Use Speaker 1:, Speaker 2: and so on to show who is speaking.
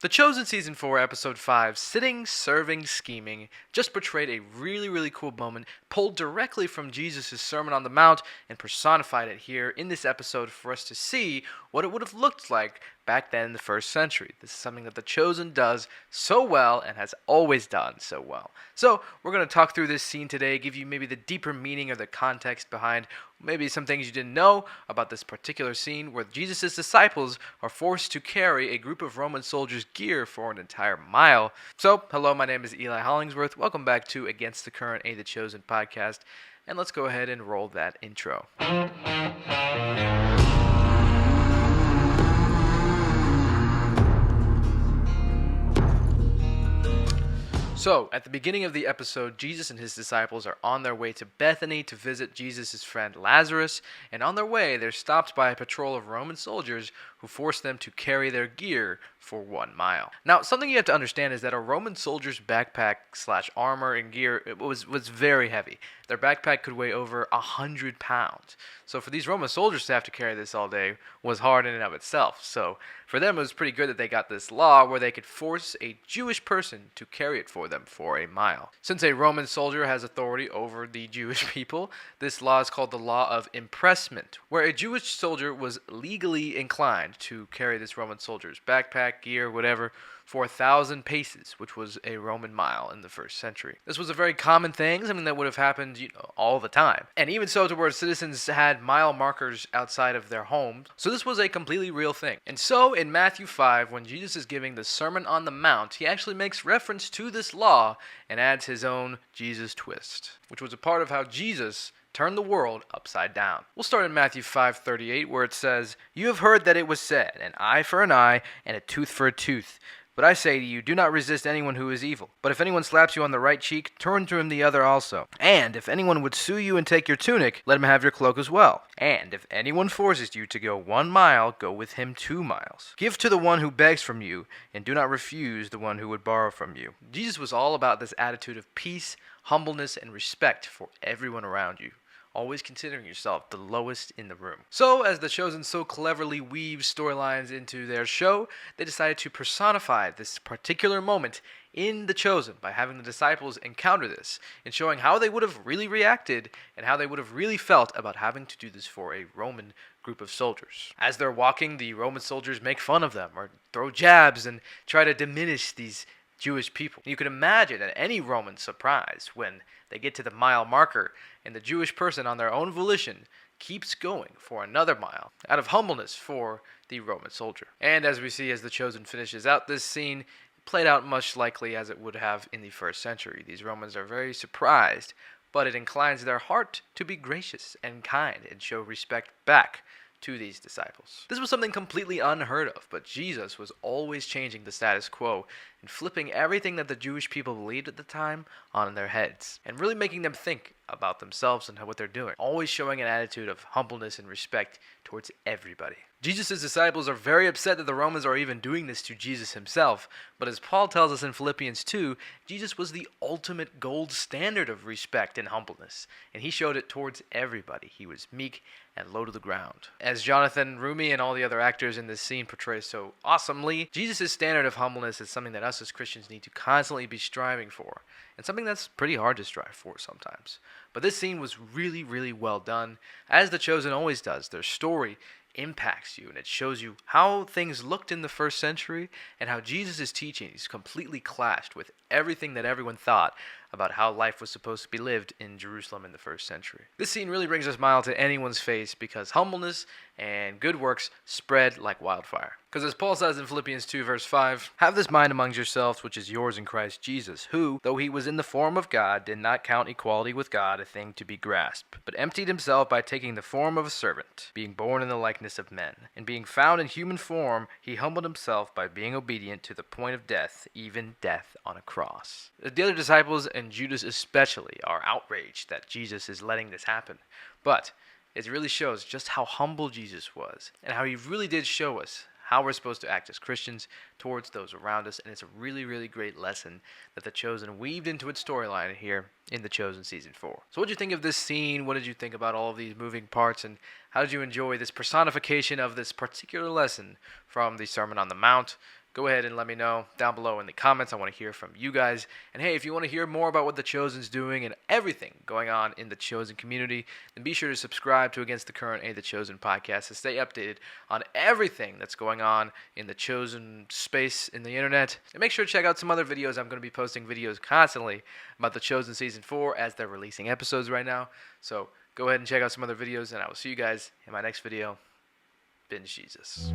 Speaker 1: The Chosen Season 4, Episode 5, Sitting, Serving, Scheming, just portrayed a really cool moment pulled directly from Jesus' Sermon on the Mount and personified it here in this episode for us to see what it would have looked like back then in the first century. This is something that The Chosen does so well and has always done so well. So, we're going to talk through this scene today, give you maybe the deeper meaning or the context behind maybe some things you didn't know about this particular scene where Jesus' disciples are forced to carry a group of Roman soldiers' gear for an entire mile. So, hello, my name is Eli Hollingsworth. Welcome back to Against the Current, a The Chosen podcast. And let's go ahead and roll that intro. So, at the beginning of the episode, Jesus and his disciples are on their way to Bethany to visit Jesus' friend Lazarus, and on their way, they're stopped by a patrol of Roman soldiers who force them to carry their gear for 1 mile. Now, something you have to understand is that a Roman soldier's backpack / armor and gear was very heavy. Their backpack could weigh over 100 pounds. So for these Roman soldiers to have to carry this all day was hard in and of itself. So for them, it was pretty good that they got this law where they could force a Jewish person to carry it for them for a mile. Since a Roman soldier has authority over the Jewish people, this law is called the law of impressment, where a Jewish soldier was legally inclined to carry this Roman soldier's backpack, gear, whatever, for 1,000 paces, which was a Roman mile in the first century. This was a very common thing, something that would have happened, all the time. And even so, to where citizens had mile markers outside of their homes. So this was a completely real thing. And so in Matthew 5, when Jesus is giving the Sermon on the Mount, he actually makes reference to this law and adds his own Jesus twist, which was a part of how Jesus turned the world upside down. We'll start in Matthew 5:38, where it says, "You have heard that it was said, an eye for an eye and a tooth for a tooth. But I say to you, do not resist anyone who is evil. But if anyone slaps you on the right cheek, turn to him the other also. And if anyone would sue you and take your tunic, let him have your cloak as well. And if anyone forces you to go 1 mile, go with him 2 miles. Give to the one who begs from you, and do not refuse the one who would borrow from you." Jesus was all about this attitude of peace, humbleness, and respect for everyone around you, always considering yourself the lowest in the room. So, as The Chosen so cleverly weaves storylines into their show, they decided to personify this particular moment in The Chosen by having the disciples encounter this and showing how they would have really reacted and how they would have really felt about having to do this for a Roman group of soldiers. As they're walking, the Roman soldiers make fun of them or throw jabs and try to diminish these Jewish people. You can imagine at any Roman's surprise when they get to the mile marker and the Jewish person on their own volition keeps going for another mile out of humbleness for the Roman soldier. And as we see as The Chosen finishes out this scene, it played out much likely as it would have in the first century. These Romans are very surprised, but it inclines their heart to be gracious and kind and show respect back to these disciples. This was something completely unheard of, but Jesus was always changing the status quo and flipping everything that the Jewish people believed at the time on their heads, and really making them think about themselves and what they're doing, always showing an attitude of humbleness and respect towards everybody. Jesus' disciples are very upset that the Romans are even doing this to Jesus himself, but as Paul tells us in Philippians 2, Jesus was the ultimate gold standard of respect and humbleness, and he showed it towards everybody. He was meek and low to the ground. As Jonathan Rumi and all the other actors in this scene portray so awesomely, Jesus' standard of humbleness is something that us as Christians need to constantly be striving for, and something that's pretty hard to strive for sometimes. But this scene was really well done. As The Chosen always does, their story impacts you, and it shows you how things looked in the first century and how Jesus' teachings completely clashed with everything that everyone thought about how life was supposed to be lived in Jerusalem in the first century. This scene really brings a smile to anyone's face because humbleness and good works spread like wildfire. Because as Paul says in Philippians 2 verse 5, "Have this mind among yourselves which is yours in Christ Jesus, who, though he was in the form of God, did not count equality with God a thing to be grasped, but emptied himself by taking the form of a servant, being born in the likeness of men. And being found in human form, he humbled himself by being obedient to the point of death, even death on a cross." The other disciples, and Judas especially, are outraged that Jesus is letting this happen. But it really shows just how humble Jesus was and how he really did show us how we're supposed to act as Christians towards those around us, and it's a really great lesson that The Chosen weaved into its storyline here in The Chosen Season 4. So what did you think of this scene? What did you think about all of these moving parts, and how did you enjoy this personification of this particular lesson from the Sermon on the Mount? Go ahead and let me know down below in the comments. I want to hear from you guys. And hey, if you want to hear more about what The Chosen's doing and everything going on in The Chosen community, then be sure to subscribe to Against the Current, a The Chosen podcast to stay updated on everything that's going on in The Chosen space in the internet. And make sure to check out some other videos. I'm going to be posting videos constantly about The Chosen Season 4 as they're releasing episodes right now. So go ahead and check out some other videos, and I will see you guys in my next video. Binge Jesus.